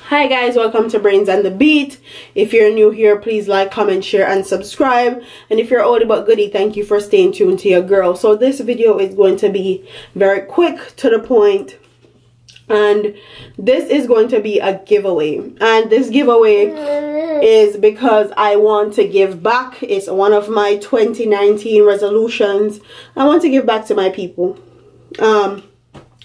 Hi guys, welcome to Brains and the Beat. If you're new here, please like, comment, share, and subscribe. And if you're oldie but goodie, thank you for staying tuned to your girl. So this video is going to be very quick, to the point, and this is going to be a giveaway. And this giveaway is because I want to give back. It's one of my 2019 resolutions. I want to give back to my people.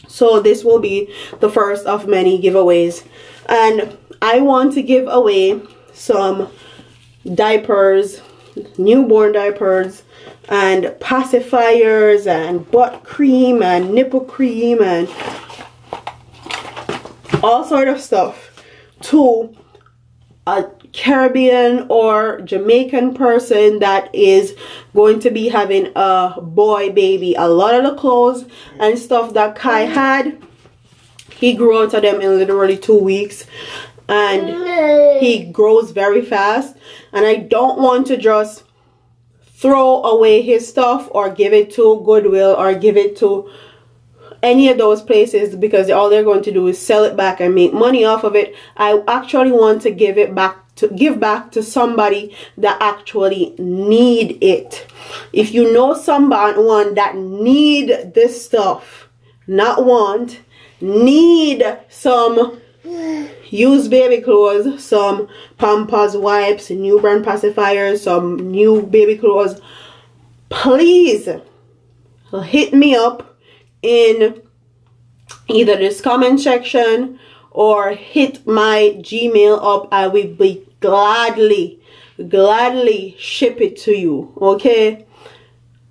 So this will be the first of many giveaways. And I want to give away some diapers, newborn diapers, and pacifiers, and butt cream, and nipple cream, and all sort of stuff to a Caribbean or Jamaican person that is going to be having a boy baby. A lot of the clothes and stuff that Kai had, he grew out of them in literally 2 weeks, and he grows very fast, and I don't want to just throw away his stuff or give it to Goodwill or give it to any of those places, because all they're going to do is sell it back and make money off of it. I actually want to give back to somebody that actually need it. If you know someone that need this stuff, not want, need some used baby clothes, some Pampers wipes, newborn pacifiers, some new baby clothes, please hit me up in either this comment section or hit my Gmail up. I will be gladly ship it to you. Okay,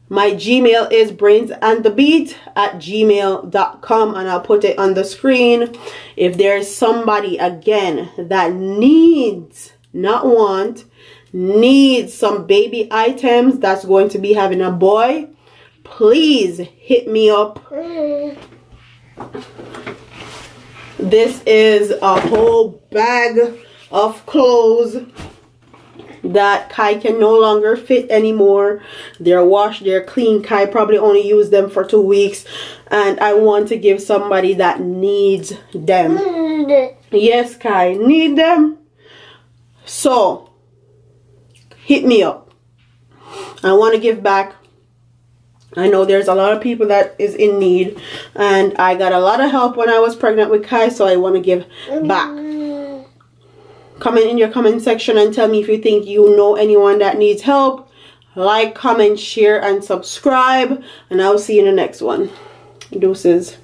my Gmail is brainsandthebeat@gmail.com, and I'll put it on the screen. If there's somebody again that needs, not want, needs some baby items that's going to be having a boy, please hit me up. This is a whole bag of clothes that Kai can no longer fit anymore. They're washed, they're clean. Kai probably only used them for 2 weeks, and I want to give somebody that needs them. Yes, Kai, need them. So hit me up. I want to give back. I know there's a lot of people that is in need, and I got a lot of help when I was pregnant with Kai, so I want to give back. Comment in your comment section and tell me if you think you know anyone that needs help. Like, comment, share, and subscribe, and I'll see you in the next one. Deuces.